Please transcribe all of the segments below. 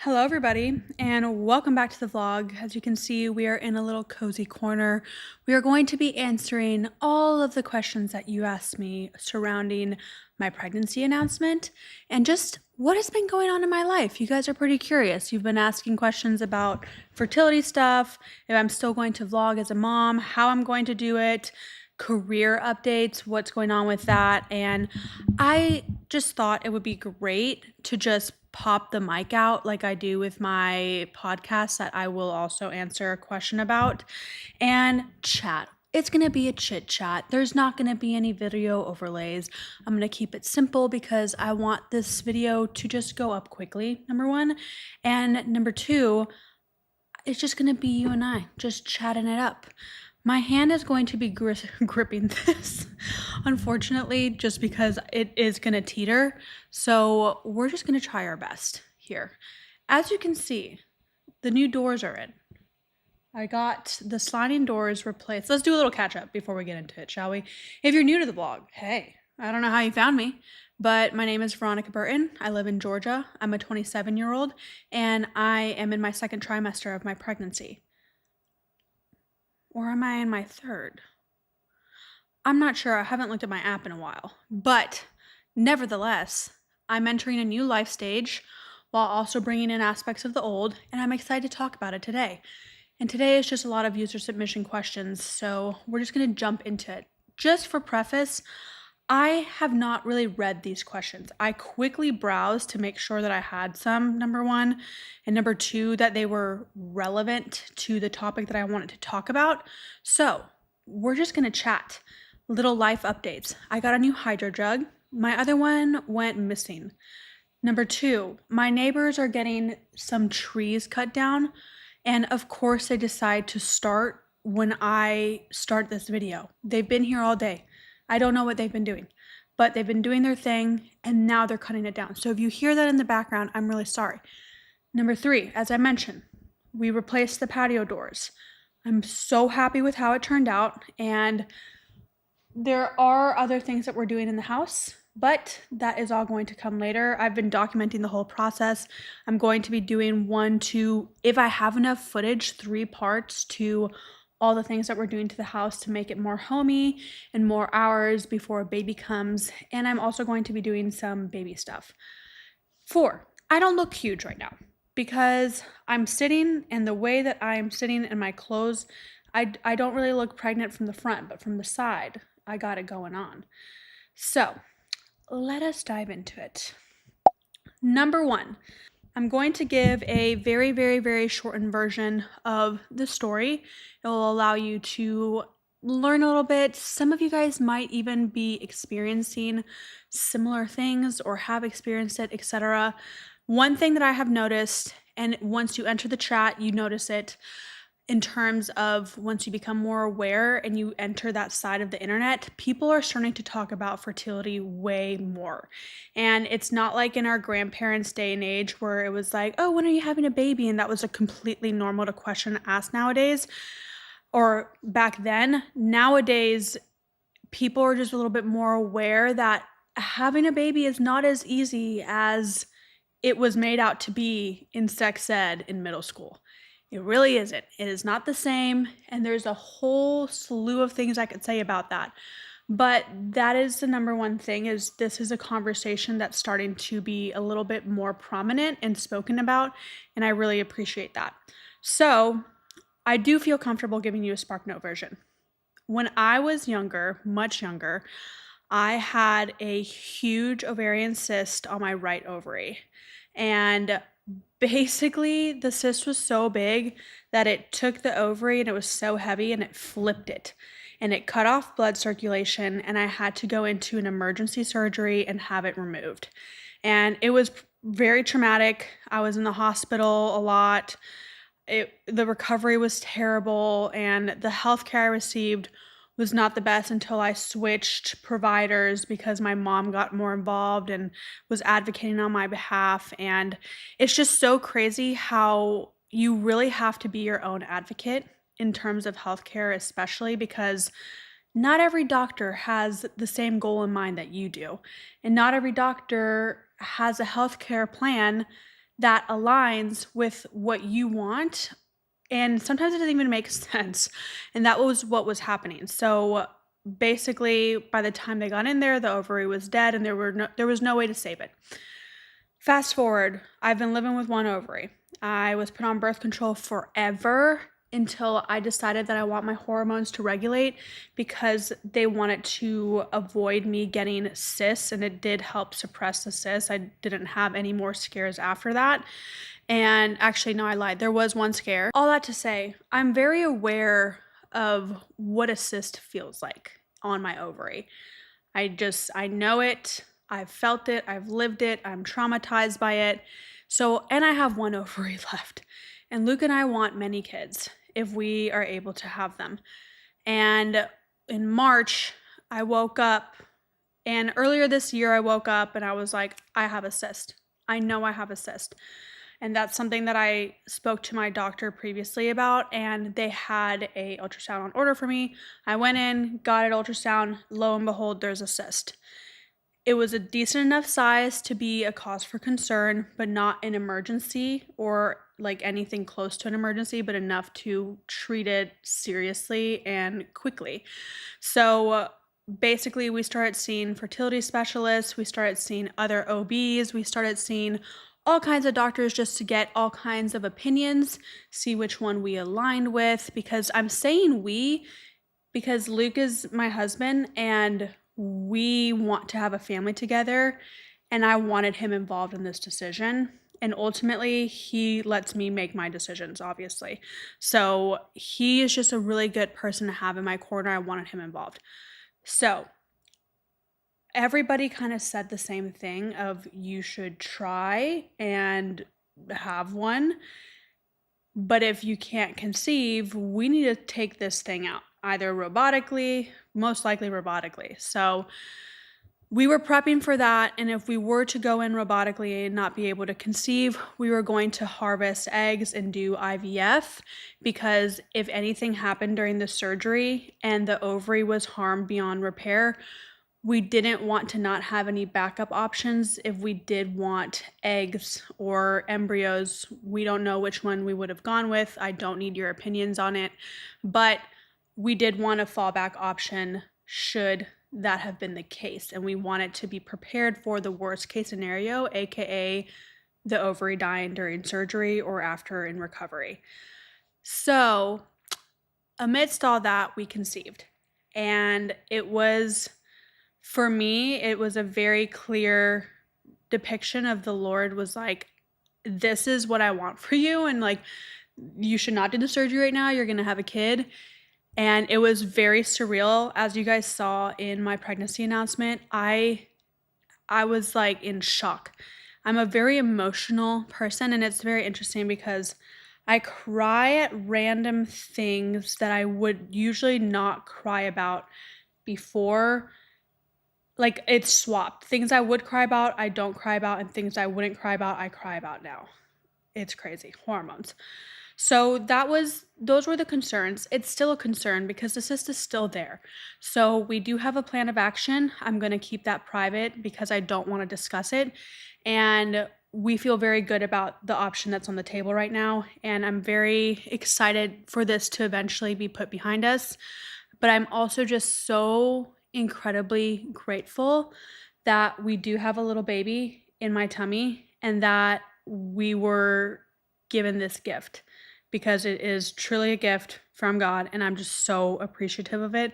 Hello everybody, and welcome back to the vlog. As you can see, we are in a little cozy corner. We are going to be answering all of the questions that you asked me surrounding my pregnancy announcement and just what has been going on in my life. You guys are pretty curious. You've been asking questions about fertility stuff, if I'm still going to vlog as a mom, how I'm going to do it, career updates, what's going on with that. And I just thought it would be great to just pop the mic out like I do with my podcast that I will also answer a question about and chat. It's going to be a chit chat. There's not going to be any video overlays. I'm going to keep it simple because I want this video to just go up quickly, number one. And number two, it's just going to be you and I just chatting it up. My hand is going to be gripping this, unfortunately, just because it is going to teeter. So we're just going to try our best here. As you can see, the new doors are in. I got the sliding doors replaced. Let's do a little catch up before we get into it, shall we? If you're new to the vlog, hey, I don't know how you found me, but my name is Veronica Burton. I live in Georgia. I'm a 27-year-old, and I am in my second trimester of my pregnancy. Or am I in my third? I'm not sure. I haven't looked at my app in a while. But nevertheless, I'm entering a new life stage while also bringing in aspects of the old, and I'm excited to talk about it today. And today is just a lot of user submission questions, so we're just going to jump into it. Just for preface, I have not really read these questions. I quickly browsed to make sure that I had some, number one, and number two, that they were relevant to the topic that I wanted to talk about. So we're just gonna chat. Little life updates. I got a new hydro jug. My other one went missing. Number two, my neighbors are getting some trees cut down, and of course they decide to start when I start this video. They've been here all day. I don't know what they've been doing, but they've been doing their thing and now they're cutting it down. So if you hear that in the background, I'm really sorry. Number three, as I mentioned, we replaced the patio doors. I'm so happy with how it turned out, and there are other things that we're doing in the house, but that is all going to come later. I've been documenting the whole process. I'm going to be doing if I have enough footage, 3 parts to all the things that we're doing to the house to make it more homey and more hours before a baby comes. And I'm also going to be doing some baby stuff. 4, I don't look huge right now because I'm sitting, and the way that I'm sitting in my clothes, I don't really look pregnant from the front, but from the side, I got it going on. So let us dive into it. Number 1, I'm going to give a very, very, very shortened version of the story. It will allow you to learn a little bit. Some of you guys might even be experiencing similar things or have experienced it, etc. One thing that I have noticed, and once you enter the chat, you notice it, in terms of once you become more aware and you enter that side of the internet, people are starting to talk about fertility way more. And it's not like in our grandparents' day and age where it was like, oh, when are you having a baby? And that was a completely normal question to ask nowadays, or back then. Nowadays, people are just a little bit more aware that having a baby is not as easy as it was made out to be in sex ed in middle school. It really isn't. It is not the same, and there's a whole slew of things I could say about that. But that is the number one thing, is this is a conversation that's starting to be a little bit more prominent and spoken about, and I really appreciate that. So I do feel comfortable giving you a SparkNote version. When I was younger, much younger, I had a huge ovarian cyst on my right ovary, and basically the cyst was so big that it took the ovary, and it was so heavy, and it flipped it, and it cut off blood circulation, and I had to go into an emergency surgery and have it removed. And it was very traumatic. I was in the hospital a lot. The recovery was terrible, and the healthcare I received was not the best until I switched providers because my mom got more involved and was advocating on my behalf. And it's just so crazy how you really have to be your own advocate in terms of healthcare, especially because not every doctor has the same goal in mind that you do. And not every doctor has a healthcare plan that aligns with what you want. And sometimes it doesn't even make sense. And that was what was happening. So basically, by the time they got in there, the ovary was dead and there was no way to save it. Fast forward, I've been living with one ovary. I was put on birth control forever until I decided that I want my hormones to regulate because they wanted to avoid me getting cysts, and it did help suppress the cysts. I didn't have any more scares after that. And actually, no, I lied. There was one scare. All that to say, I'm very aware of what a cyst feels like on my ovary. I know it. I've felt it. I've lived it. I'm traumatized by it. So, and I have one ovary left. And Luke and I want many kids if we are able to have them. And in March, I woke up, and earlier this year, I woke up and I was like, I have a cyst. I know I have a cyst. And that's something that I spoke to my doctor previously about, and they had a ultrasound on order for me. I went in, got an ultrasound, lo and behold, there's a cyst. It was a decent enough size to be a cause for concern, but not an emergency or like anything close to an emergency, but enough to treat it seriously and quickly. So basically, we started seeing fertility specialists, we started seeing other OBs, we started seeing all kinds of doctors just to get all kinds of opinions, see which one we aligned with, because I'm saying we because Luke is my husband and we want to have a family together, and I wanted him involved in this decision. And ultimately, he lets me make my decisions, obviously. So he is just a really good person to have in my corner. I wanted him involved. So everybody kind of said the same thing of you should try and have one. But if you can't conceive, we need to take this thing out, either robotically, most likely robotically. So we were prepping for that, and if we were to go in robotically and not be able to conceive, we were going to harvest eggs and do IVF, because if anything happened during the surgery and the ovary was harmed beyond repair, we didn't want to not have any backup options if we did want eggs or embryos. We don't know which one we would have gone with. I don't need your opinions on it, but we did want a fallback option should that have been the case. And we wanted to be prepared for the worst case scenario, aka the ovary dying during surgery or after in recovery. So amidst all that, we conceived. And it was, for me, it was a very clear depiction of the Lord was like, this is what I want for you. And like, you should not do the surgery right now. You're going to have a kid. And it was very surreal. As you guys saw in my pregnancy announcement, I was like in shock. I'm a very emotional person, and it's very interesting because I cry at random things that I would usually not cry about before. Like, it's swapped. Things I would cry about, I don't cry about, and things I wouldn't cry about, I cry about now. It's crazy. Hormones. So those were the concerns. It's still a concern because the cyst is still there. So we do have a plan of action. I'm going to keep that private because I don't want to discuss it. And we feel very good about the option that's on the table right now. And I'm very excited for this to eventually be put behind us. But I'm also just so incredibly grateful that we do have a little baby in my tummy and that we were given this gift, because it is truly a gift from God, and I'm just so appreciative of it,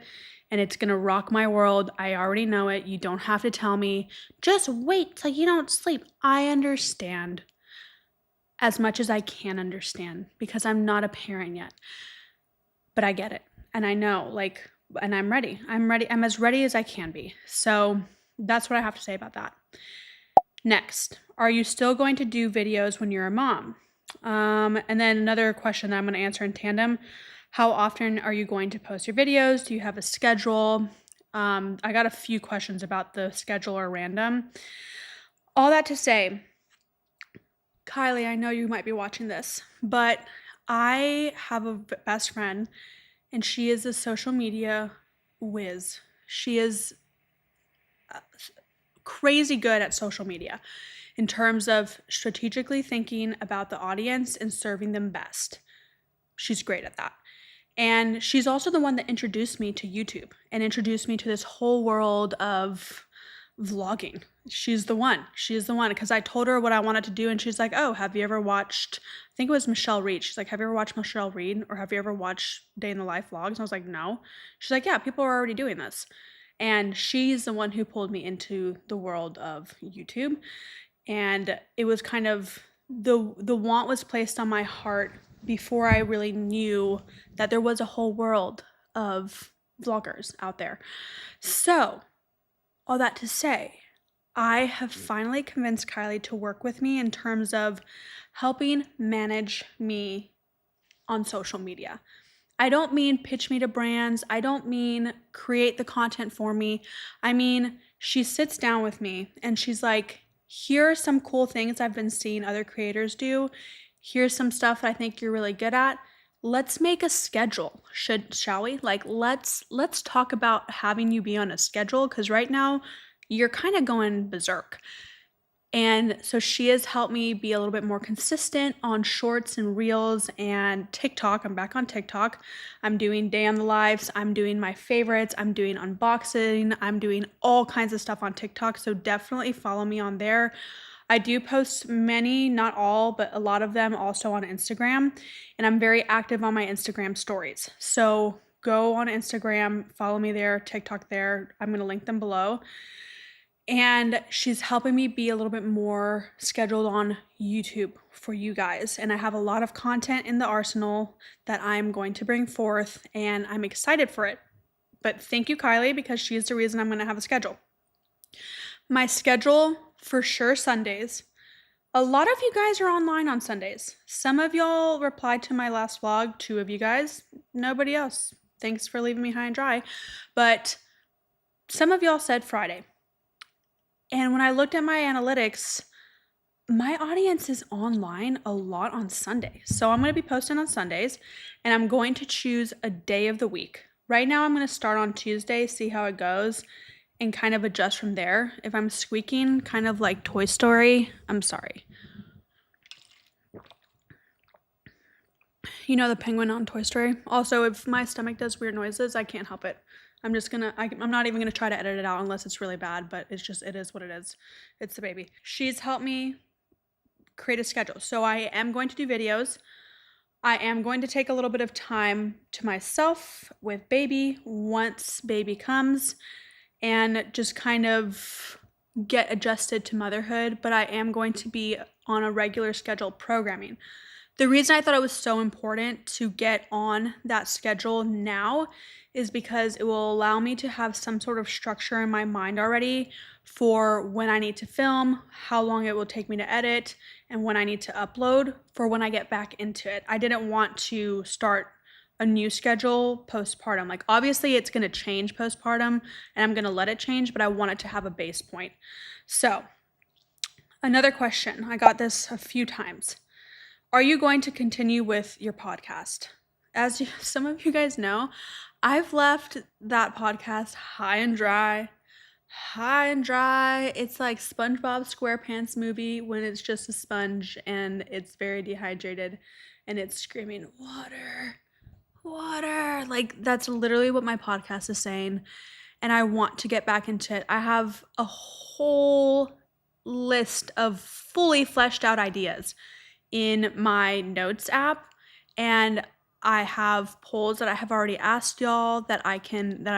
and it's gonna rock my world. I already know it. You don't have to tell me, just wait till you don't sleep. I understand as much as I can understand because I'm not a parent yet, but I get it, and I know, like, and I'm ready. I'm as ready as I can be. So that's what I have to say about that. Next, are you still going to do videos when you're a mom? And then another question that I'm going to answer in tandem: how often are you going to post your videos? Do you have a schedule? I got a few questions about the schedule or random. All that to say, Kylie, I know you might be watching this, but I have a best friend, and she is a social media whiz. She is crazy good at social media. in terms of strategically thinking about the audience and serving them best. She's great at that. And she's also the one that introduced me to YouTube and introduced me to this whole world of vlogging. She's the one. She's the one, because I told her what I wanted to do, and she's like, oh, have you ever watched, I think it was Michelle Reed. She's like, have you ever watched Michelle Reed, or have you ever watched Day in the Life vlogs? And I was like, no. She's like, yeah, people are already doing this. And she's the one who pulled me into the world of YouTube. And it was kind of, the want was placed on my heart before I really knew that there was a whole world of vloggers out there. So all that to say, I have finally convinced Kylie to work with me in terms of helping manage me on social media. I don't mean pitch me to brands. I don't mean create the content for me. I mean, she sits down with me and she's like, here are some cool things I've been seeing other creators do. Here's some stuff I think you're really good at. Let's make a schedule, shall we? Like, let's talk about having you be on a schedule, because right now you're kind of going berserk. And so she has helped me be a little bit more consistent on shorts and reels and TikTok. I'm back on TikTok. I'm doing day on the lives. I'm doing my favorites. I'm doing unboxing. I'm doing all kinds of stuff on TikTok. So definitely follow me on there. I do post many, not all, but a lot of them also on Instagram. And I'm very active on my Instagram stories. So go on Instagram, follow me there, TikTok there. I'm going to link them below. And she's helping me be a little bit more scheduled on YouTube for you guys. And I have a lot of content in the arsenal that I'm going to bring forth, and I'm excited for it. But thank you, Kylie, because she's the reason I'm going to have a schedule. My schedule, for sure, Sundays. A lot of you guys are online on Sundays. Some of y'all replied to my last vlog, 2 of you guys, nobody else. Thanks for leaving me high and dry. But some of y'all said Friday. And when I looked at my analytics, my audience is online a lot on Sunday. So I'm going to be posting on Sundays, and I'm going to choose a day of the week. Right now, I'm going to start on Tuesday, see how it goes, and kind of adjust from there. If I'm squeaking, kind of like Toy Story, I'm sorry. You know the penguin on Toy Story? Also, if my stomach does weird noises, I can't help it. I'm not even gonna try to edit it out unless it's really bad, but it is what it is. It's the baby. She's helped me create a schedule. So I am going to do videos. I am going to take a little bit of time to myself with baby once baby comes, and just kind of get adjusted to motherhood, but I am going to be on a regular schedule programming. The reason I thought it was so important to get on that schedule now is because it will allow me to have some sort of structure in my mind already for when I need to film, how long it will take me to edit, and when I need to upload for when I get back into it. I didn't want to start a new schedule postpartum. Like, obviously it's going to change postpartum and I'm going to let it change, but I wanted to have a base point. So another question, I got this a few times. Are you going to continue with your podcast? As some of you guys know, I've left that podcast high and dry. It's like SpongeBob SquarePants movie when it's just a sponge and it's very dehydrated and it's screaming, water. Like, that's literally what my podcast is saying. And I want to get back into it. I have a whole list of fully fleshed out ideas in my notes app, and I have polls that I have already asked y'all that I'm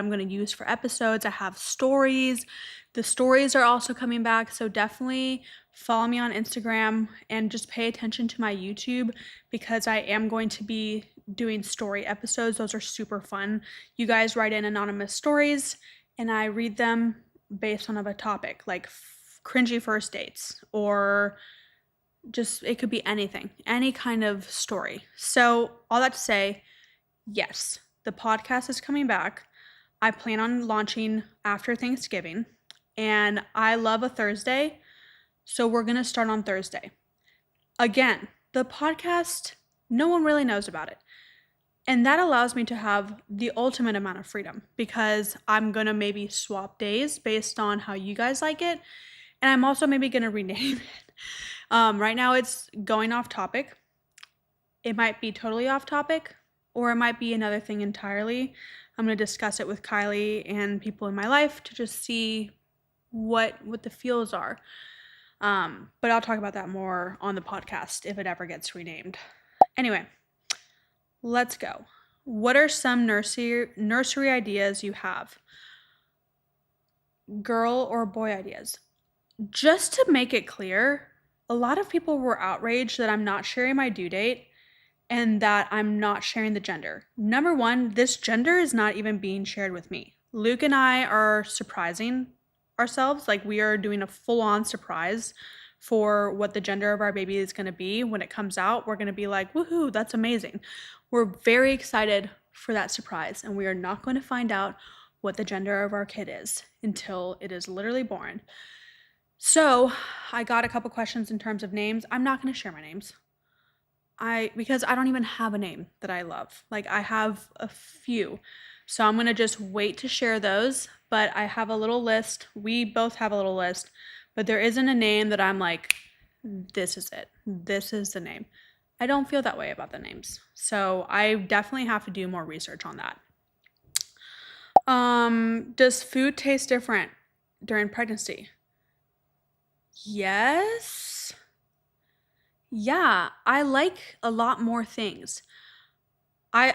going to use for episodes. I have stories. The stories are also coming back, so definitely follow me on Instagram and just pay attention to my YouTube, because I am going to be doing story episodes. Those are super fun. You guys write in anonymous stories and I read them based on a topic, like cringy first dates, or just, it could be anything, any kind of story. So all that to say, yes, the podcast is coming back. I plan on launching after Thanksgiving, and I love a Thursday, so we're going to start on Thursday. Again, the podcast, no one really knows about it. And that allows me to have the ultimate amount of freedom, because I'm going to maybe swap days based on how you guys like it. And I'm also maybe going to rename it. Right now it's going off topic. It might be totally off topic, or it might be another thing entirely. I'm going to discuss it with Kylie and people in my life to just see what the feels are. But I'll talk about that more on the podcast if it ever gets renamed. Anyway, let's go. What are some nursery ideas you have? Girl or boy ideas? Just to make it clear, a lot of people were outraged that I'm not sharing my due date and that I'm not sharing the gender. Number one, this gender is not even being shared with me. Luke and I are surprising ourselves. Like, we are doing a full-on surprise for what the gender of our baby is going to be. When it comes out, we're going to be like, woohoo, that's amazing. We're very excited for that surprise, and we are not going to find out what the gender of our kid is until it is literally born. So I got a couple questions in terms of names. I'm not going to share my names. Because I don't even have a name that I love. Like, I have a few. So I'm going to just wait to share those, but I have a little list. We both have a little list, but there isn't a name that I'm like, this is it. This is the name. I don't feel that way about the names. So I definitely have to do more research on that. Does food taste different during pregnancy? Yes. Yeah, I like a lot more things. I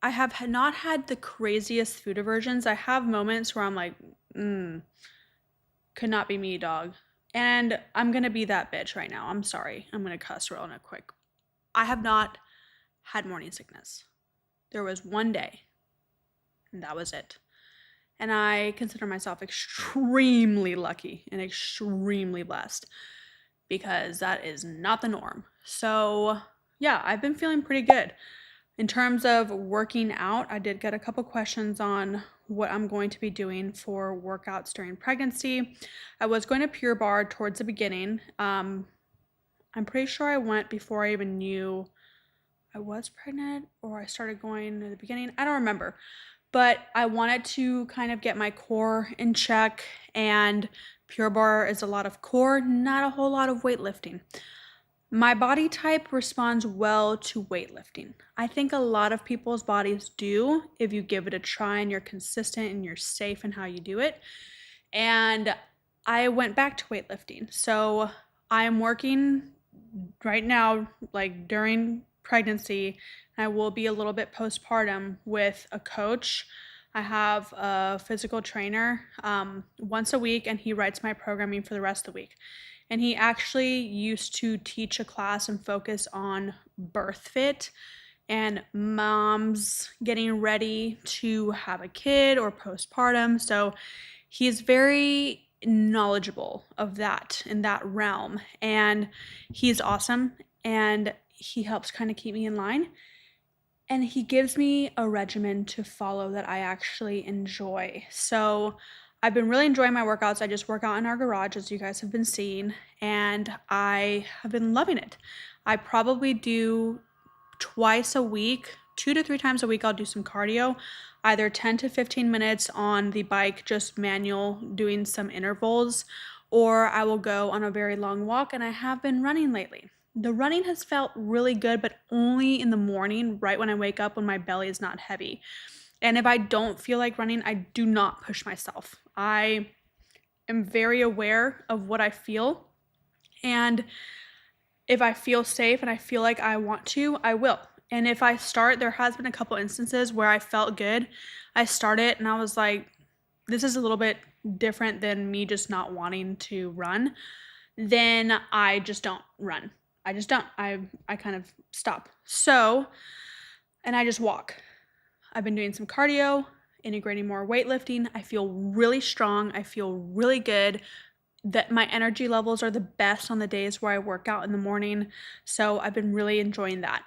have not had the craziest food aversions. I have moments where I'm like, could not be me, dog. And I'm gonna be that bitch right now. I'm sorry. I'm gonna cuss real quick. I have not had morning sickness. There was one day, and that was it. And I consider myself extremely lucky and extremely blessed, because that is not the norm. So yeah, I've been feeling pretty good. In terms of working out, I did get a couple questions on what I'm going to be doing for workouts during pregnancy. I was going to Pure Barre towards the beginning. I'm pretty sure I went before I even knew I was pregnant, or I started going at the beginning. I don't remember. But I wanted to kind of get my core in check, and Pure Barre is a lot of core, not a whole lot of weightlifting. My body type responds well to weightlifting. I think a lot of people's bodies do if you give it a try and you're consistent and you're safe in how you do it. And I went back to weightlifting. So I am working right now, like during pregnancy. I will be a little bit postpartum with a coach. I have a physical trainer once a week, and he writes my programming for the rest of the week. And he actually used to teach a class and focus on birth fit and moms getting ready to have a kid or postpartum. So he's very knowledgeable of that in that realm, and he's awesome, and he helps kind of keep me in line. And he gives me a regimen to follow that I actually enjoy. So I've been really enjoying my workouts. I just work out in our garage, as you guys have been seeing, and I have been loving it. I probably do twice a week, 2 to 3 times a week, I'll do some cardio, either 10 to 15 minutes on the bike, just manual, doing some intervals, or I will go on a very long walk, and I have been running lately. The running has felt really good, but only in the morning, right when I wake up, when my belly is not heavy. And if I don't feel like running, I do not push myself. I am very aware of what I feel, and if I feel safe and I feel like I want to, I will. And if I start, there has been a couple instances where I felt good. I started and I was like, this is a little bit different than me just not wanting to run. Then I just don't run. I just don't. I kind of stop. So, and I just walk. I've been doing some cardio, integrating more weightlifting. I feel really strong. I feel really good. That my energy levels are the best on the days where I work out in the morning. So I've been really enjoying that.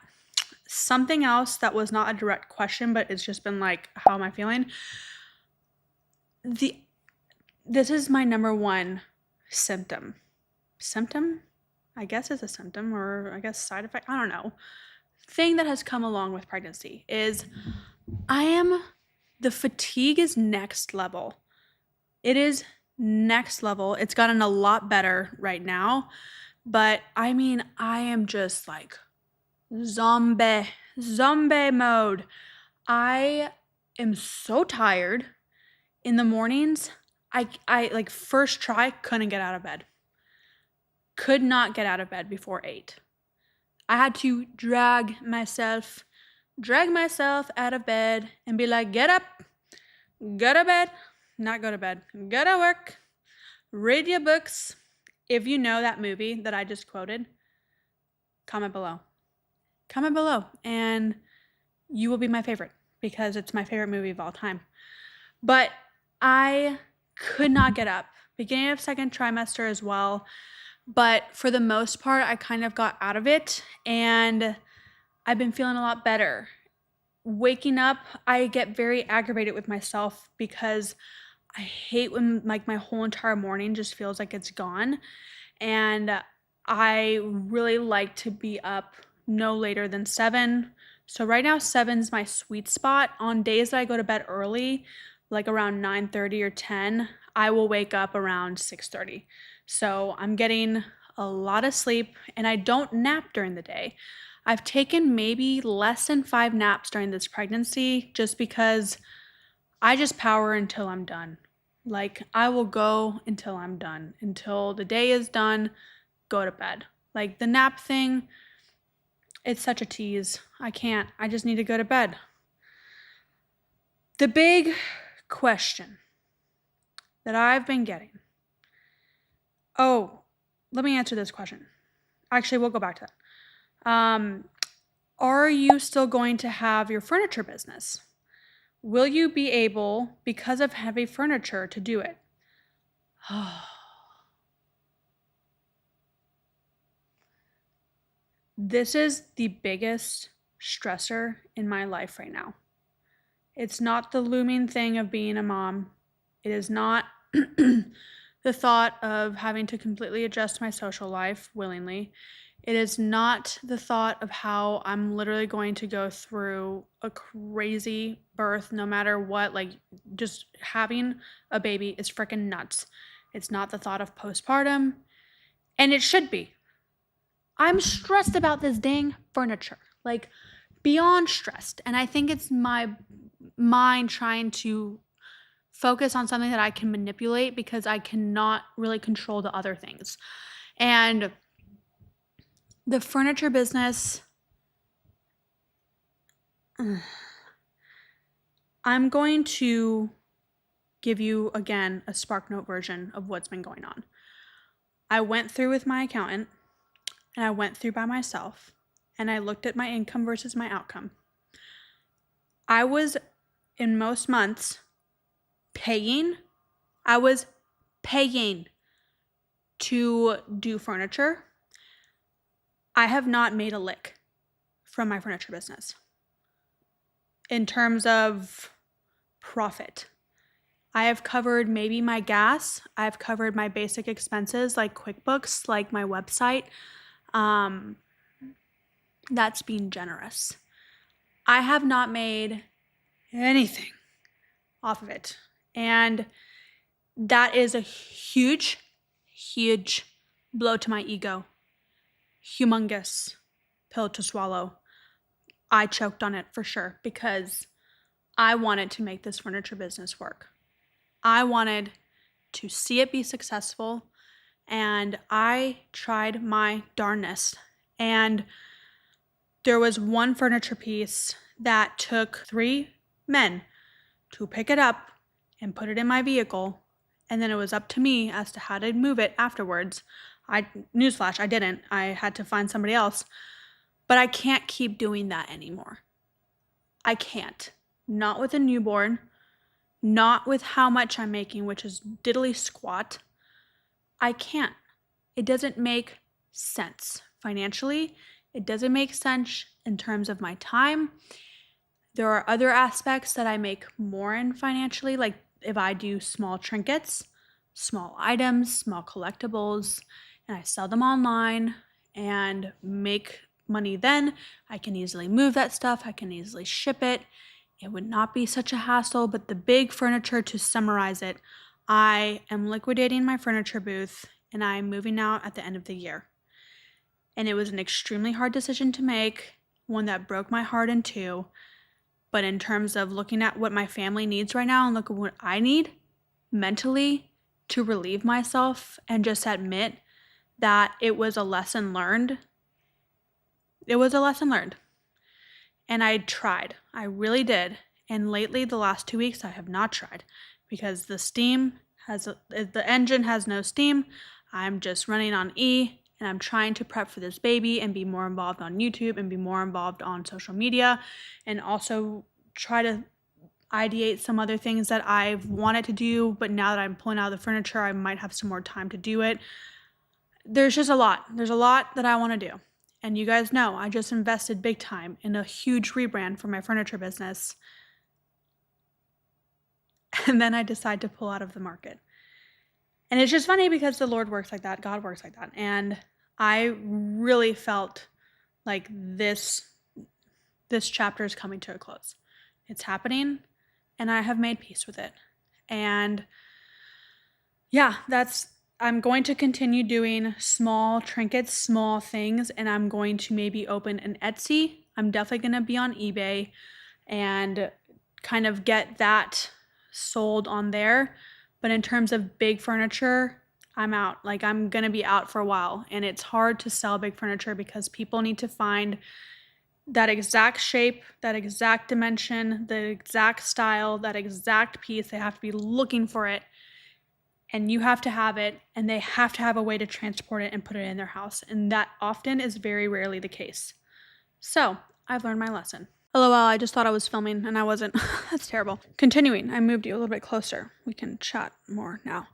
Something else that was not a direct question, but it's just been like, how am I feeling? This is my number one symptom. Symptom? I guess it's a symptom, or I guess side effect. I don't know. Thing that has come along with pregnancy is the fatigue is next level. It is next level. It's gotten a lot better right now, but I mean, I am just like zombie mode. I am so tired in the mornings. I like first try couldn't get out of bed. Could not get out of bed before 8. I had to drag myself out of bed and be like, get up, go to bed, not go to bed, go to work, read your books. If you know that movie that I just quoted, comment below. Comment below and you will be my favorite because it's my favorite movie of all time. But I could not get up. Beginning of second trimester as well. But for the most part, I kind of got out of it and I've been feeling a lot better. Waking up, I get very aggravated with myself because I hate when like my whole entire morning just feels like it's gone. And I really like to be up no later than 7. So right now 7's my sweet spot. On days that I go to bed early, like around 9:30 or 10, I will wake up around 6:30. So I'm getting a lot of sleep and I don't nap during the day. I've taken maybe less than 5 naps during this pregnancy just because I just power until I'm done. Like I will go until I'm done. Until the day is done, go to bed. Like the nap thing, it's such a tease. I can't. I just need to go to bed. The big question that I've been getting. Oh, let me answer this question. Actually, we'll go back to that. Are you still going to have your furniture business? Will you be able, because of heavy furniture, to do it? This is the biggest stressor in my life right now. It's not the looming thing of being a mom. It is not the thought of having to completely adjust my social life willingly. It is not the thought of how I'm literally going to go through a crazy birth no matter what. Like, just having a baby is freaking nuts. It's not the thought of postpartum, and it should be. I'm stressed about this dang furniture, like beyond stressed. And I think it's my mind trying to focus on something that I can manipulate because I cannot really control the other things. And the furniture business, I'm going to give you again a SparkNote version of what's been going on. I went through with my accountant and I went through by myself and I looked at my income versus my outcome. I was in most months paying to do furniture. I have not made a lick from my furniture business in terms of profit. I have covered maybe my gas. I've covered my basic expenses like QuickBooks, like my website. That's being generous. I have not made anything off of it. And that is a huge blow to my ego. Humongous pill to swallow. I choked on it for sure because I wanted to make this furniture business work. I wanted to see it be successful, and I tried my darnest. And there was one furniture piece that took 3 men to pick it up and put it in my vehicle, and then it was up to me as to how to move it afterwards. Newsflash, I didn't. I had to find somebody else. But I can't keep doing that anymore. I can't. Not with a newborn. Not with how much I'm making, which is diddly squat. I can't. It doesn't make sense financially. It doesn't make sense in terms of my time. There are other aspects that I make more in financially, like if I do small trinkets, small items, small collectibles, and I sell them online and make money then. I can easily move that stuff. I can easily ship it. It would not be such a hassle, but the big furniture, to summarize it, I am liquidating my furniture booth and I'm moving out at the end of the year. And it was an extremely hard decision to make, one that broke my heart in two. But in terms of looking at what my family needs right now and look at what I need mentally to relieve myself and just admit that it was a lesson learned. It was a lesson learned. And I tried. I really did. And lately, the last 2 weeks, I have not tried because the engine has no steam. I'm just running on E, and I'm trying to prep for this baby and be more involved on YouTube and be more involved on social media, and also try to ideate some other things that I've wanted to do, but now that I'm pulling out of the furniture, I might have some more time to do it. There's just a lot. There's a lot that I want to do. And you guys know, I just invested big time in a huge rebrand for my furniture business. And then I decide to pull out of the market. And it's just funny because the Lord works like that. God works like that. And I really felt like this chapter is coming to a close. It's happening, and I have made peace with it. And yeah, I'm going to continue doing small trinkets, small things, and I'm going to maybe open an Etsy. I'm definitely going to be on eBay and kind of get that sold on there. But in terms of big furniture, I'm out. Like, I'm going to be out for a while, and it's hard to sell big furniture because people need to find that exact shape, that exact dimension, the exact style, that exact piece. They have to be looking for it, and you have to have it, and they have to have a way to transport it and put it in their house. And that often is very rarely the case. So I've learned my lesson. LOL, I just thought I was filming and I wasn't. That's terrible. Continuing, I moved you a little bit closer. We can chat more now.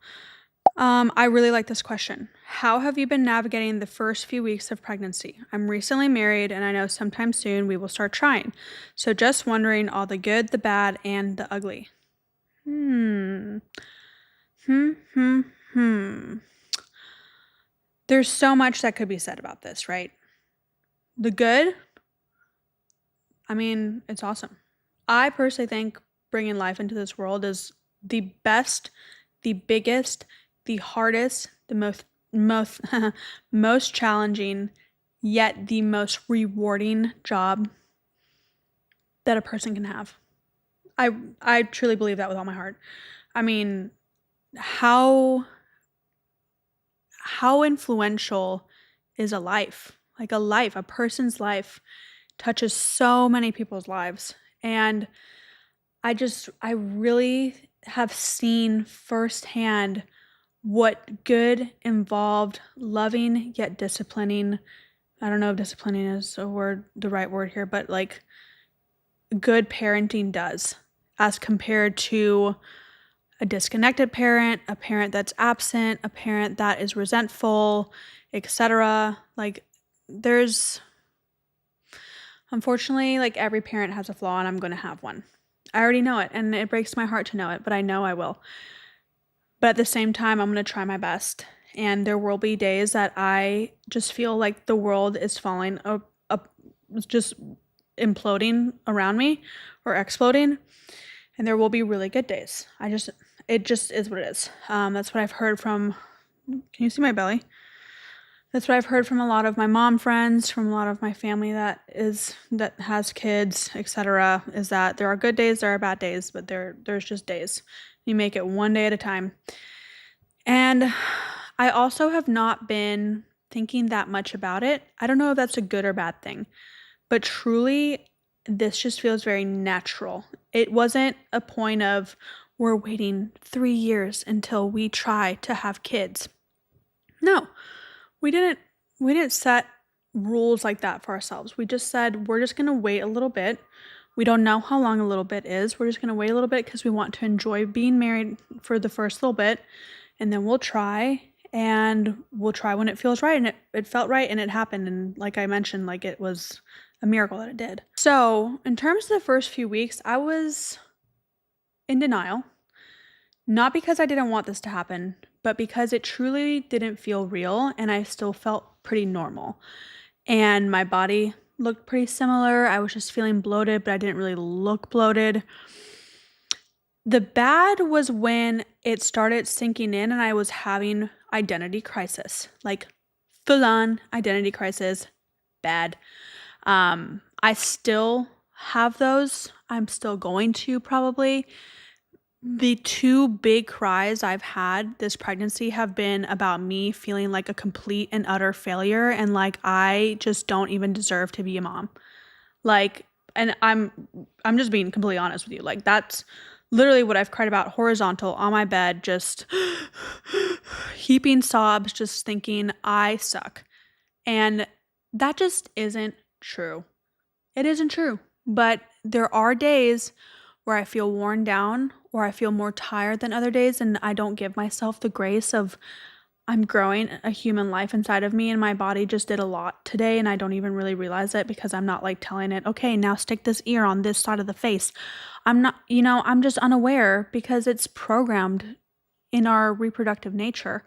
I really like this question. How have you been navigating the first few weeks of pregnancy? I'm recently married and I know sometime soon we will start trying. So just wondering all the good, the bad, and the ugly. There's so much that could be said about this, right? The good, I mean, it's awesome. I personally think bringing life into this world is the best, the biggest, the hardest, the most challenging, yet the most rewarding job that a person can have. I truly believe that with all my heart. I mean, how influential is a life? Like a person's life touches so many people's lives. And I really have seen firsthand what good, involved, loving, yet disciplining, I don't know if disciplining is the right word here, but like good parenting does as compared to a disconnected parent, a parent that's absent, a parent that is resentful, etc. Like unfortunately, like every parent has a flaw and I'm going to have one. I already know it and it breaks my heart to know it, but I know I will. But at the same time, I'm going to try my best. And there will be days that I just feel like the world is falling up, just imploding around me or exploding. And there will be really good days. It just is what it is. That's what I've heard from, can you see my belly? That's what I've heard from a lot of my mom friends, from a lot of my family that has kids, etc. Is that there are good days, there are bad days, but there's just days. You make it one day at a time. And I also have not been thinking that much about it. I don't know if that's a good or bad thing, but truly, this just feels very natural. It wasn't a point of we're waiting 3 years until we try to have kids. No, we didn't set rules like that for ourselves. We just said we're just going to wait a little bit. We don't know how long a little bit is. We're just going to wait a little bit because we want to enjoy being married for the first little bit. And then we'll try. And we'll try when it feels right. And it felt right and it happened. And like I mentioned, like it was a miracle that it did. So in terms of the first few weeks, I was in denial. Not because I didn't want this to happen, but because it truly didn't feel real. And I still felt pretty normal. And my body looked pretty similar. I was just feeling bloated, but I didn't really look bloated. The bad was when it started sinking in and I was having identity crisis, like full on identity crisis, bad. I still have those. I'm still going to probably. The two big cries I've had this pregnancy have been about me feeling like a complete and utter failure and like I just don't even deserve to be a mom. Like, and I'm just being completely honest with you. Like that's literally what I've cried about horizontal on my bed, just heaping sobs, just thinking I suck. And that just isn't true. It isn't true. But there are days where I feel worn down or I feel more tired than other days, and I don't give myself the grace of I'm growing a human life inside of me, and my body just did a lot today, and I don't even really realize it because I'm not like telling it, okay, now stick this ear on this side of the face. I'm not, I'm just unaware because it's programmed in our reproductive nature.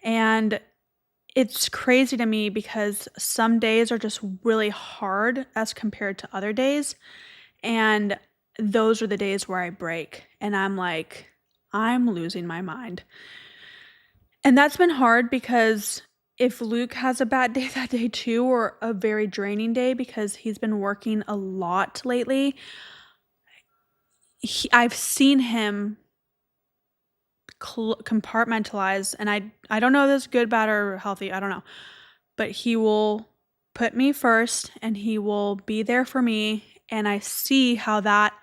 And it's crazy to me because some days are just really hard as compared to other days. And those are the days where I break and I'm like, I'm losing my mind. And that's been hard because if Luke has a bad day that day too, or a very draining day because he's been working a lot lately, I've seen him compartmentalize, and I don't know if this is good, bad, or healthy. I don't know. But he will put me first and he will be there for me. And I see how that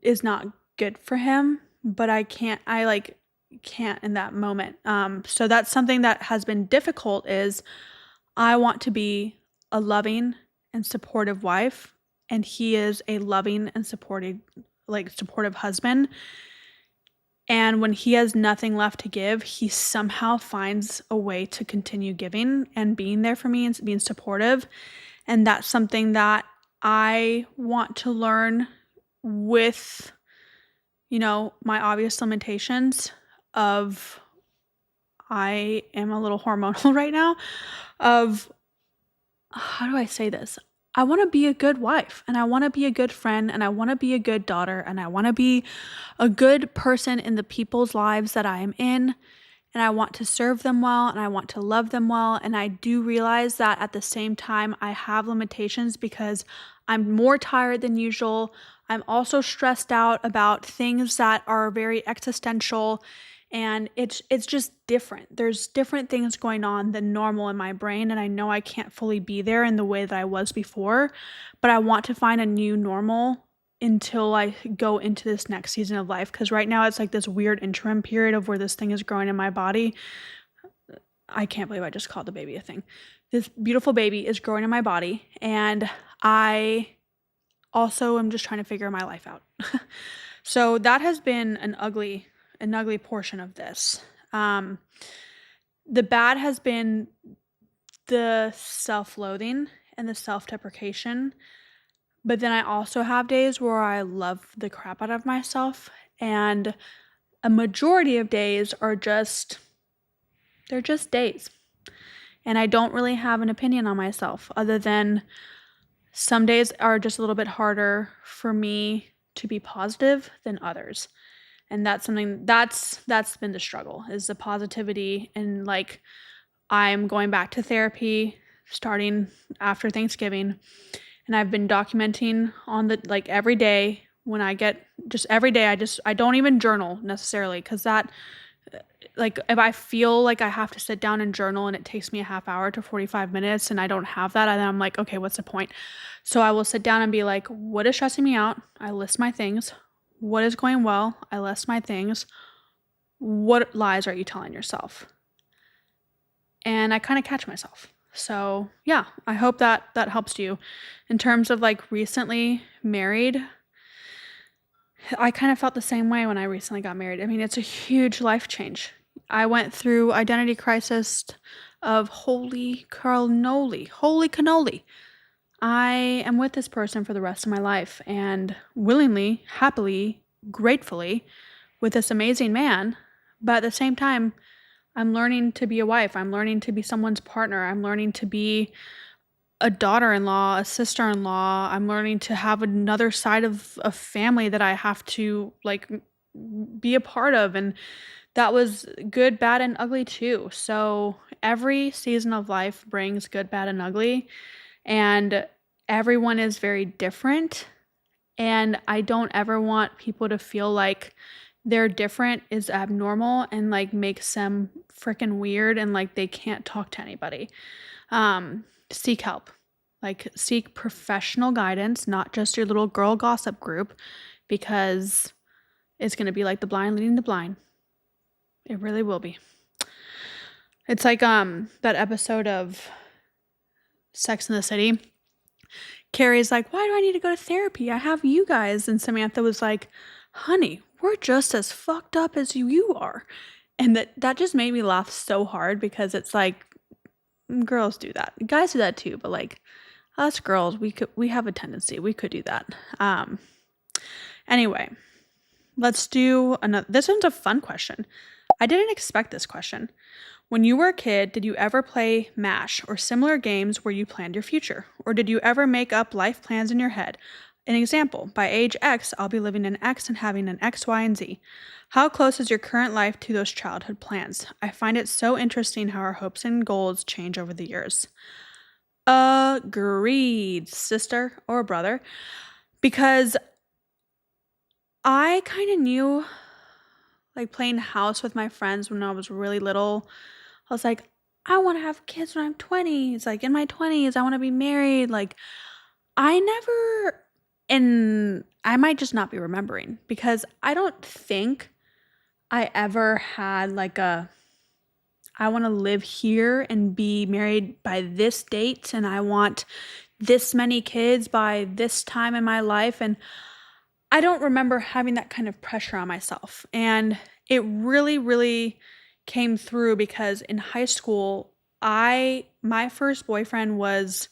is not good for him, but I can't in that moment. So that's something that has been difficult is I want to be a loving and supportive wife, and he is a loving and supportive husband. And when he has nothing left to give, he somehow finds a way to continue giving and being there for me and being supportive. And that's something that I want to learn with, my obvious limitations of I am a little hormonal right now of how do I say this? I want to be a good wife and I want to be a good friend and I want to be a good daughter and I want to be a good person in the people's lives that I am in, and I want to serve them well and I want to love them well. And I do realize that at the same time I have limitations because I'm more tired than usual. I'm also stressed out about things that are very existential, and it's just different. There's different things going on than normal in my brain, and I know I can't fully be there in the way that I was before, but I want to find a new normal until I go into this next season of life, because right now it's like this weird interim period of where this thing is growing in my body. I can't believe I just called the baby a thing. This beautiful baby is growing in my body, and I also am just trying to figure my life out. So that has been an ugly portion of this. The bad has been the self-loathing and the self-deprecation. But then I also have days where I love the crap out of myself. And a majority of days are they're just days. And I don't really have an opinion on myself other than some days are just a little bit harder for me to be positive than others. And that's something that's been the struggle, is the positivity. And like, I'm going back to therapy starting after Thanksgiving, and I've been documenting on every day when I get every day. I don't even journal necessarily, because that if I feel like I have to sit down and journal and it takes me a half hour to 45 minutes and I don't have that, and then I'm like, okay, what's the point? So I will sit down and be like, what is stressing me out? I list my things. What is going well? I list my things. What lies are you telling yourself? And I kind of catch myself. So yeah, I hope that helps you. In terms of recently married, I kind of felt the same way when I recently got married. I mean, it's a huge life change. I went through identity crisis of holy cannoli. I am with this person for the rest of my life, and willingly, happily, gratefully with this amazing man. But at the same time, I'm learning to be a wife. I'm learning to be someone's partner. I'm learning to be a daughter-in-law, a sister-in-law. I'm learning to have another side of a family that I have to be a part of, and that was good, bad, and ugly too. So every season of life brings good, bad, and ugly, and everyone is very different. And I don't ever want people to feel like they're different is abnormal and like makes them freaking weird and like they can't talk to anybody. Seek help. Like seek professional guidance, not just your little girl gossip group, because it's going to be like the blind leading the blind. It really will be. It's like that episode of Sex in the City. Carrie's like, why do I need to go to therapy? I have you guys. And Samantha was like, honey, we're just as fucked up as you are. And that just made me laugh so hard because it's like, girls do that. Guys do that too. But like us girls, we have a tendency. We could do that. Anyway, let's do another. This one's a fun question. I didn't expect this question. When you were a kid, did you ever play MASH or similar games where you planned your future? Or did you ever make up life plans in your head? An example, by age X, I'll be living in X and having an X, Y, and Z. How close is your current life to those childhood plans? I find it so interesting how our hopes and goals change over the years. Agreed, sister or brother. Because I kind of knew, like playing house with my friends when I was really little, I was like, I want to have kids when I'm 20. It's like in my 20s, I want to be married. Like I never, and I might just not be remembering because I don't think I ever had like I want to live here and be married by this date and I want this many kids by this time in my life. And I don't remember having that kind of pressure on myself. And it really, really came through because in high school, my first boyfriend was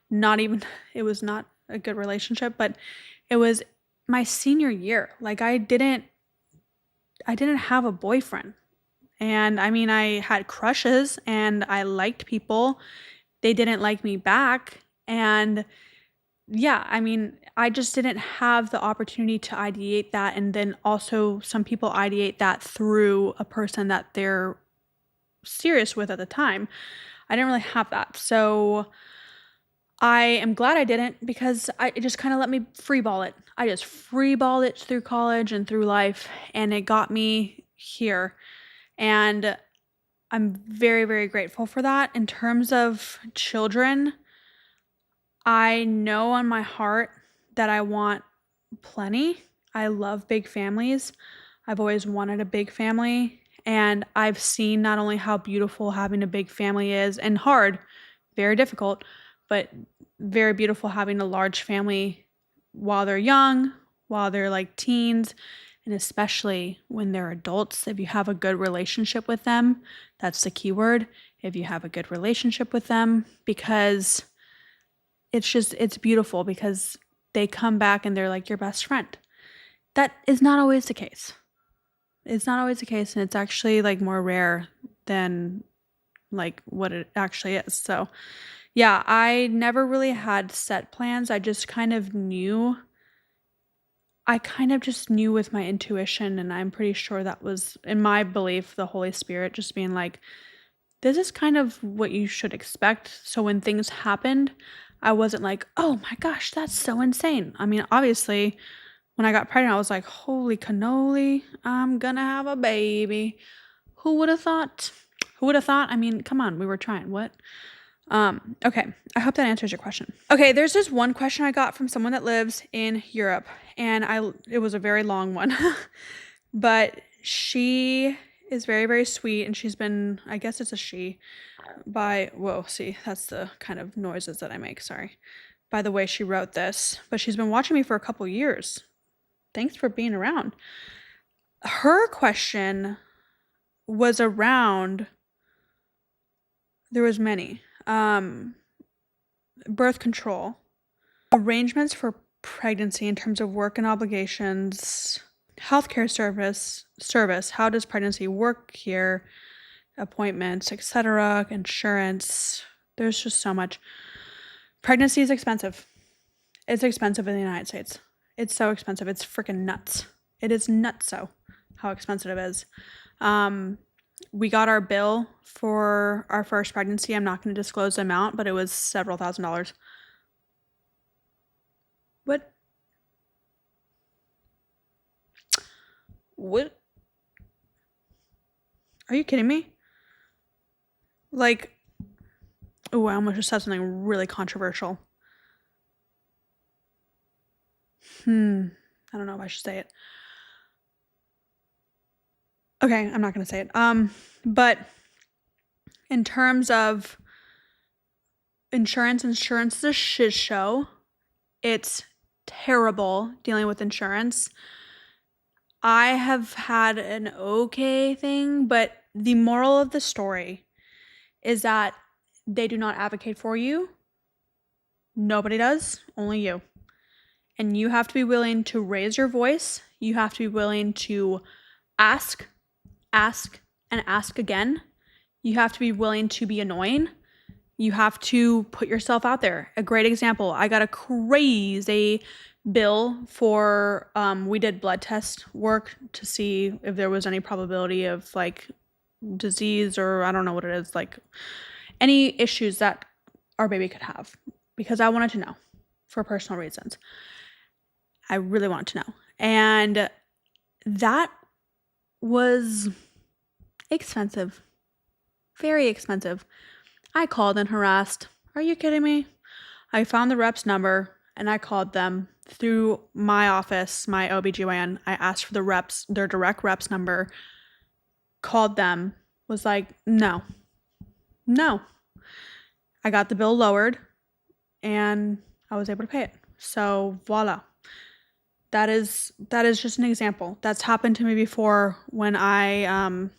not even, it was not a good relationship, but it was my senior year. Like I didn't have a boyfriend. And I mean, I had crushes and I liked people. They didn't like me back. And yeah, I mean, I just didn't have the opportunity to ideate that. And then also some people ideate that through a person that they're serious with at the time. I didn't really have that. So I am glad I didn't because it just kind of let me freeball it. I just freeballed it through college and through life and it got me here. And I'm very, very grateful for that. In terms of children, I know on my heart that I want plenty. I love big families. I've always wanted a big family. And I've seen not only how beautiful having a big family is and hard, very difficult, but very beautiful having a large family while they're young, while they're like teens, and especially when they're adults. If you have a good relationship with them, that's the key word. If you have a good relationship with them, because it's beautiful because they come back and they're like your best friend. That is not always the case. It's not always the case, and it's actually like more rare than like what it actually is. So yeah, I never really had set plans. I just kind of knew. I kind of just knew with my intuition, and I'm pretty sure that was, in my belief, the Holy Spirit just being like, this is kind of what you should expect. So when things happened, I wasn't like, oh my gosh, that's so insane. I mean, obviously, when I got pregnant, I was like, holy cannoli, I'm gonna have a baby. Who would have thought? Who would have thought? I mean, come on, we were trying. What? Okay, I hope that answers your question. Okay, there's this one question I got from someone that lives in Europe, and it was a very long one, but she is very, very sweet, and she's been, I guess it's a she, whoa, see, that's the kind of noises that I make, sorry, by the way she wrote this, but she's been watching me for a couple years. Thanks for being around. Her question was around, there was many, birth control, arrangements for pregnancy in terms of work and obligations, healthcare service, how does pregnancy work here, appointments, etc., insurance. There's just so much. Pregnancy is expensive. It's expensive in the United States. It's so expensive. It's freaking nuts. It is nuts. So how expensive it is. We got our bill for our first pregnancy. I'm not going to disclose the amount, but it was several $1,000s. What? What? Are you kidding me? Like, oh, I almost just said something really controversial. I don't know if I should say it. Okay, I'm not going to say it. But in terms of insurance is a shit show. It's terrible dealing with insurance. I have had an okay thing, but the moral of the story is that they do not advocate for you. Nobody does, only you. And you have to be willing to raise your voice. You have to be willing to ask, and ask again. You have to be willing to be annoying. You have to put yourself out there. A great example, I got a crazy bill for, we did blood test work to see if there was any probability of like disease or I don't know what it is, like any issues that our baby could have, because I wanted to know for personal reasons. I really wanted to know. And that was expensive, very expensive. I called and harassed. Are you kidding me? I found the rep's number and I called them through my office, my OBGYN. I asked for their direct rep's number, called them, was like, no. I got the bill lowered and I was able to pay it. So voila. That is just an example. That's happened to me before when I,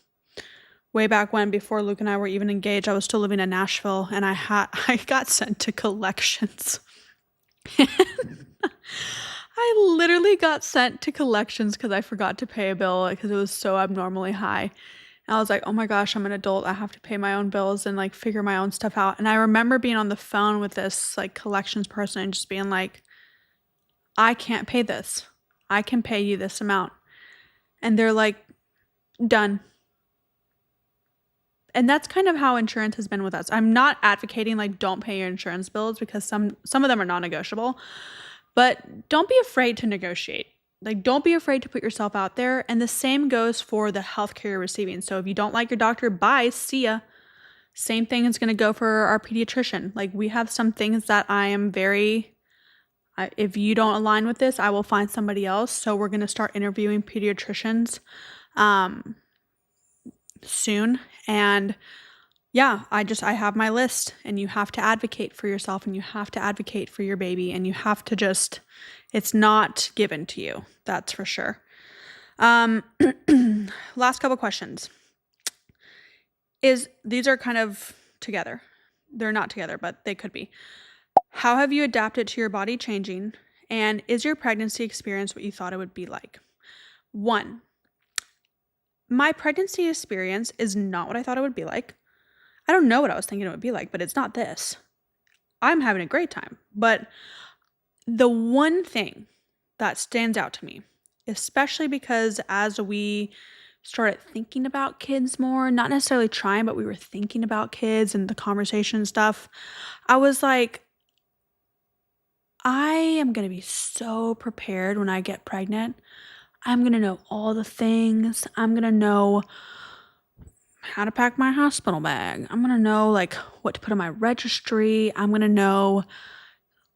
way back when, before Luke and I were even engaged, I was still living in Nashville and I got sent to collections. I literally got sent to collections because I forgot to pay a bill because it was so abnormally high. And I was like, oh my gosh, I'm an adult. I have to pay my own bills and like figure my own stuff out. And I remember being on the phone with this like collections person and just being like, I can't pay this. I can pay you this amount. And they're like, done. And that's kind of how insurance has been with us. I'm not advocating like don't pay your insurance bills because some of them are non-negotiable, but don't be afraid to negotiate. Like don't be afraid to put yourself out there. And the same goes for the healthcare you're receiving. So if you don't like your doctor, bye, see ya. Same thing is going to go for our pediatrician. Like we have some things that I am very, if you don't align with this, I will find somebody else. So we're going to start interviewing pediatricians soon. And yeah, I have my list, and you have to advocate for yourself and you have to advocate for your baby and you have to just, it's not given to you. That's for sure. Last couple questions these are kind of together. They're not together, but they could be. How have you adapted to your body changing? And is your pregnancy experience what you thought it would be like? 1, my pregnancy experience is not what I thought it would be like. I don't know what I was thinking it would be like, but it's not this. I'm having a great time. But the one thing that stands out to me, especially because as we started thinking about kids more, not necessarily trying, but we were thinking about kids and the conversation stuff, I was like, I am going to be so prepared when I get pregnant. I'm going to know all the things. I'm going to know how to pack my hospital bag. I'm going to know like what to put in my registry. I'm going to know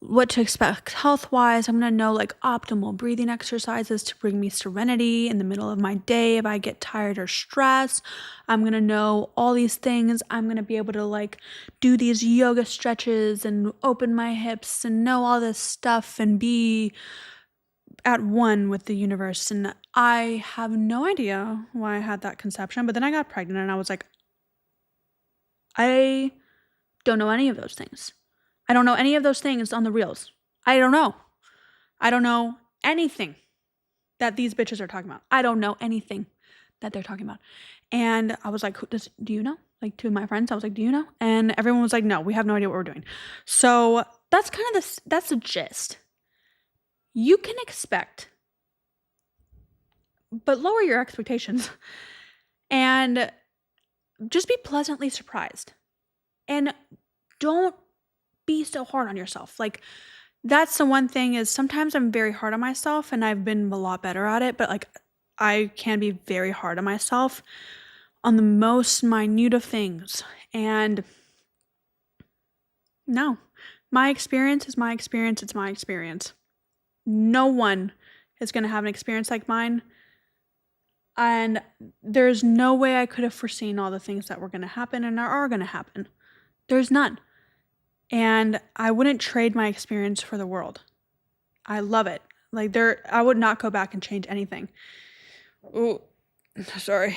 what to expect health-wise. I'm going to know like optimal breathing exercises to bring me serenity in the middle of my day if I get tired or stressed. I'm going to know all these things. I'm going to be able to like do these yoga stretches and open my hips and know all this stuff and be at one with the universe. And I have no idea why I had that conception, but then I got pregnant and I was like, I don't know any of those things. I don't know any of those things on the reels. I don't know. I don't know anything that these bitches are talking about. I don't know anything that they're talking about. And I was like, do you know? Like to my friends, I was like, do you know? And everyone was like, no, we have no idea what we're doing. So that's kind of that's the gist. You can expect but lower your expectations and just be pleasantly surprised. And don't be so hard on yourself. Like, that's the one thing is sometimes I'm very hard on myself and I've been a lot better at it, but like I can be very hard on myself on the most minute of things. And no, my experience is my experience. It's my experience. No one is going to have an experience like mine. And there's no way I could have foreseen all the things that were going to happen and are going to happen. There's none. And I wouldn't trade my experience for the world. I love it. Like I would not go back and change anything. Oh, sorry.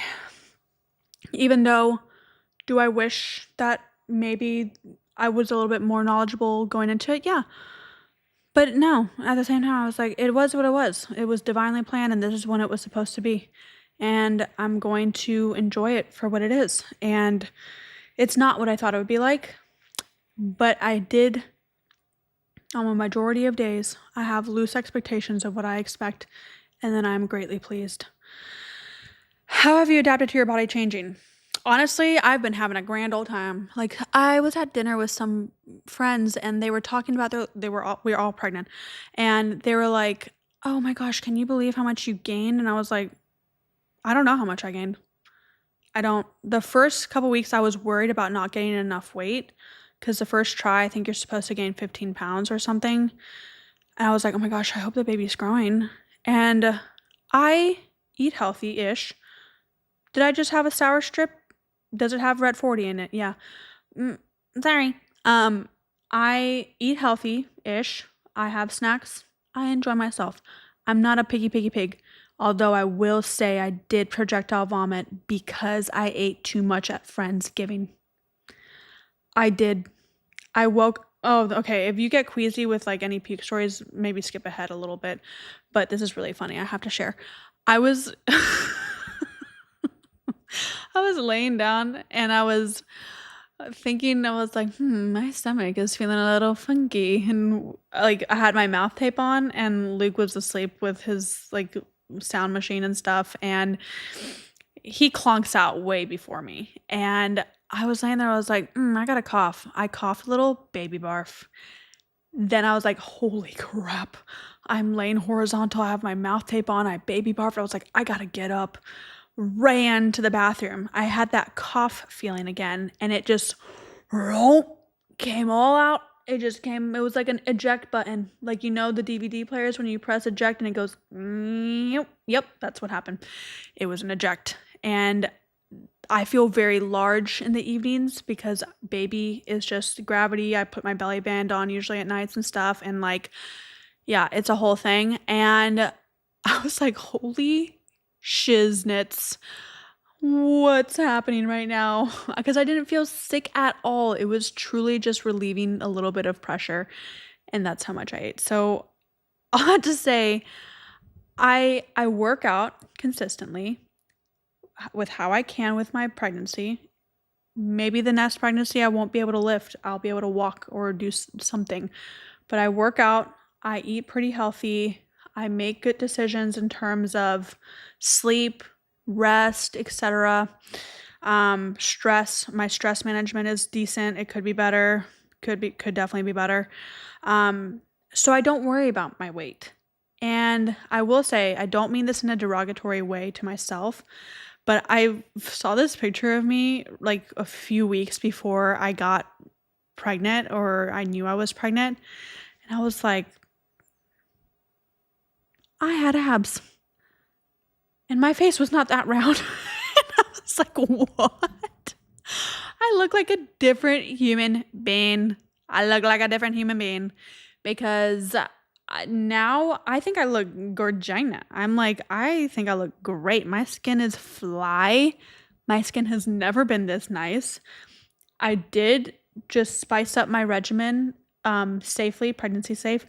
Even though, do I wish that maybe I was a little bit more knowledgeable going into it? Yeah. But no, at the same time, I was like, it was what it was. It was divinely planned, and this is when it was supposed to be. And I'm going to enjoy it for what it is. And it's not what I thought it would be like, but I did, on a majority of days, I have loose expectations of what I expect, and then I'm greatly pleased. How have you adapted to your body changing? Honestly, I've been having a grand old time. Like, I was at dinner with some friends and they were talking about we were all pregnant, and they were like, "Oh my gosh, can you believe how much you gained?" And I was like, I don't know how much I gained. I don't. The first couple weeks I was worried about not gaining enough weight because the first try, I think you're supposed to gain 15 pounds or something. And I was like, oh my gosh, I hope the baby's growing. And I eat healthy-ish. Did I just have a sour strip? Does it have red 40 in it? Yeah. Sorry. I eat healthy-ish. I have snacks. I enjoy myself. I'm not a piggy pig. Although I will say I did projectile vomit because I ate too much at Friendsgiving. I did. Oh, okay. If you get queasy with like any puke stories, maybe skip ahead a little bit. But this is really funny. I have to share. I was I was laying down and I was thinking, I was like, my stomach is feeling a little funky. And like I had my mouth tape on and Luke was asleep with his like sound machine and stuff. And he clunks out way before me. And I was laying there, I was like, I got a cough. I coughed a little, baby barf. Then I was like, holy crap. I'm laying horizontal. I have my mouth tape on. I baby barfed. I was like, I gotta get up. Ran to the bathroom. I had that cough feeling again, and it just came all out. It just came. It was like an eject button. Like, the DVD players when you press eject and it goes, yep, that's what happened. It was an eject. And I feel very large in the evenings because baby is just gravity. I put my belly band on usually at nights and stuff. And like, yeah, it's a whole thing. And I was like, holy shiznits, what's happening right now? Because I didn't feel sick at all. It was truly just relieving a little bit of pressure. And that's how much I ate. So I'll have to say, I work out consistently with how I can with my pregnancy. Maybe the next pregnancy I won't be able to lift. I'll be able to walk or do something. But I work out. I eat pretty healthy. I make good decisions in terms of sleep, rest, etc. Stress. My stress management is decent. It could be better. Could definitely be better. So I don't worry about my weight. And I will say, I don't mean this in a derogatory way to myself, but I saw this picture of me like a few weeks before I got pregnant, or I knew I was pregnant. And I was like, I had abs. And my face was not that round. And I was like, what? I look like a different human being. Because now I think I look gorgina. I'm like, I think I look great. My skin is fly. My skin has never been this nice. I did just spice up my regimen safely, pregnancy safe,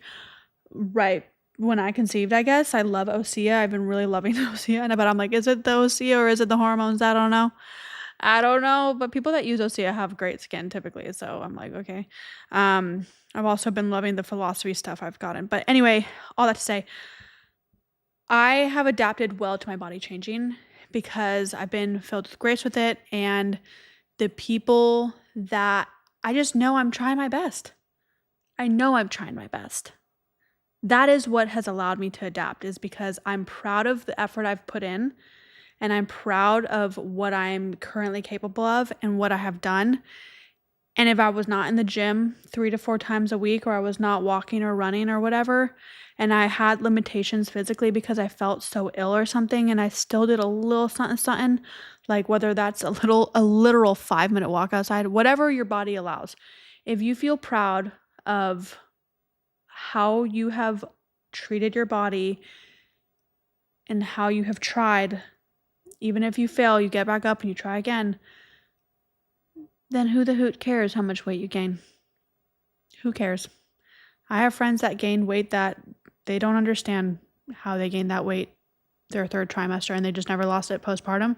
right when I conceived, I guess. I love Osea. I've been really loving Osea. But I'm like, is it the Osea or is it the hormones? I don't know. But people that use Osea have great skin typically. So I'm like, okay. I've also been loving the philosophy stuff I've gotten. But anyway, all that to say, I have adapted well to my body changing because I've been filled with grace with it, and the people that I just know I'm trying my best. I know I'm trying my best. That is what has allowed me to adapt, is because I'm proud of the effort I've put in, and I'm proud of what I'm currently capable of and what I have done. And if I was not in the gym 3 to 4 times a week, or I was not walking or running or whatever, and I had limitations physically because I felt so ill or something, and I still did a little something, like whether that's a literal 5-minute walk outside, whatever your body allows. If you feel proud of how you have treated your body and how you have tried, even if you fail, you get back up and you try again, then who the hoot cares how much weight you gain? Who cares? I have friends that gain weight that they don't understand how they gained that weight their 3rd trimester, and they just never lost it postpartum.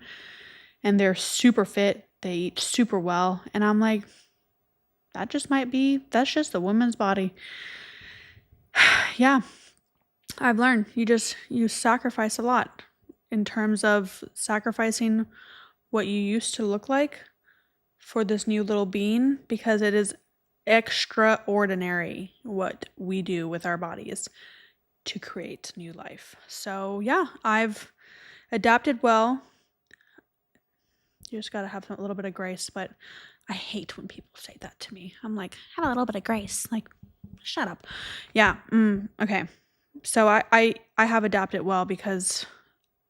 And they're super fit. They eat super well. And I'm like, that's just the woman's body. Yeah, I've learned you sacrifice a lot in terms of sacrificing what you used to look like for this new little being, because it is extraordinary what we do with our bodies to create new life. So yeah, I've adapted well. You just got to have a little bit of grace, but I hate when people say that to me. I'm like, have a little bit of grace. Like, shut up. Yeah. Okay. So I have adapted well because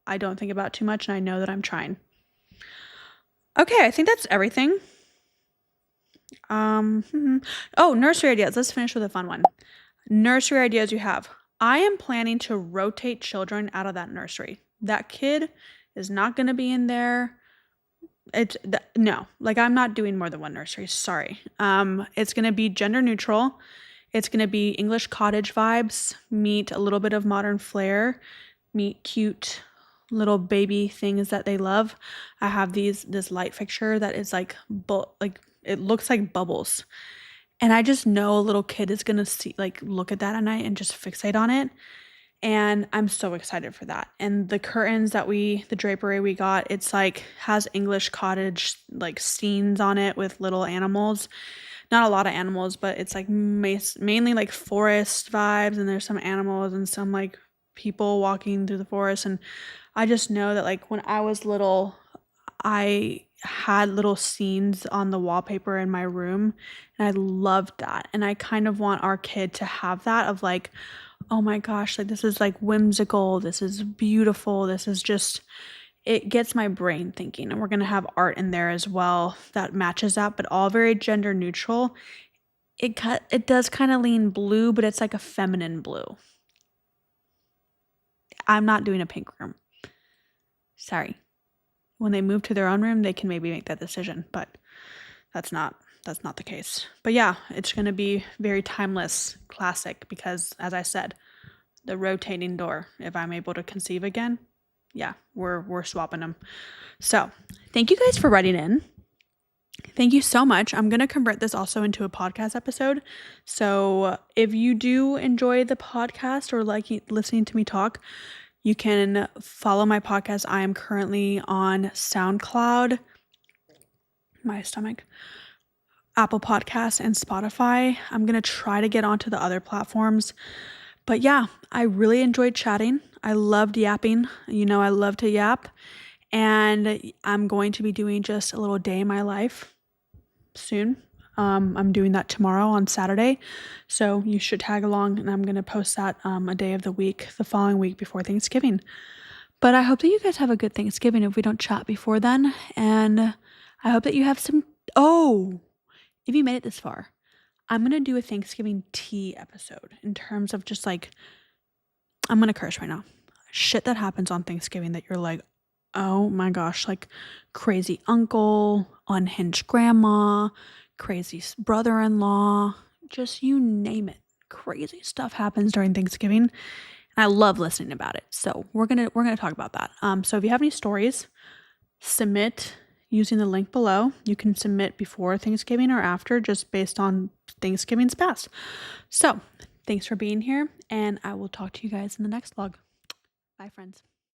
I don't think about too much, and I know that I'm trying. Okay, I think that's everything. Oh, nursery ideas. Let's finish with a fun one. Nursery ideas you have. I am planning to rotate children out of that nursery. That kid is not going to be in there. No, like I'm not doing more than one nursery. Sorry. It's going to be gender neutral. It's going to be English cottage vibes, meet a little bit of modern flair, meet cute little baby things that they love. I have this light fixture that is like it looks like bubbles. And I just know a little kid is going to look at that at night and just fixate on it. And I'm so excited for that. And the curtains the drapery we got, it's like has English cottage like scenes on it with little animals. Not a lot of animals, but it's like mainly like forest vibes, and there's some animals and some like people walking through the forest. And I just know that like when I was little, I had little scenes on the wallpaper in my room, and I loved that. And I kind of want our kid to have that of like, oh my gosh, like this is like whimsical, this is beautiful, this is just, it gets my brain thinking. And we're going to have art in there as well that matches that, but all very gender neutral. It does kind of lean blue, but it's like a feminine blue. I'm not doing a pink room. Sorry. When they move to their own room, they can maybe make that decision, but that's not the case. But yeah, it's going to be very timeless, classic, because as I said, the rotating door, if I'm able to conceive again, yeah, we're swapping them. So thank you guys for writing in. Thank you so much. I'm going to convert this also into a podcast episode. So if you do enjoy the podcast or like listening to me talk, you can follow my podcast. I am currently on SoundCloud, my stomach, Apple Podcasts, and Spotify. I'm going to try to get onto the other platforms. But yeah, I really enjoyed chatting. I loved yapping. I love to yap. And I'm going to be doing just a little day in my life soon. I'm doing that tomorrow on Saturday. So you should tag along, and I'm going to post that a day of the week, the following week before Thanksgiving. But I hope that you guys have a good Thanksgiving if we don't chat before then. And I hope that you have if you made it this far, I'm going to do a Thanksgiving tea episode in terms of just like, I'm going to curse right now. Shit that happens on Thanksgiving that you're like, oh my gosh, like crazy uncle, unhinged grandma, crazy brother-in-law, just you name it. Crazy stuff happens during Thanksgiving, and I love listening about it. So we're gonna talk about that. So if you have any stories, submit using the link below. You can submit before Thanksgiving or after, just based on Thanksgiving's past. So thanks for being here, and I will talk to you guys in the next vlog. Bye, friends.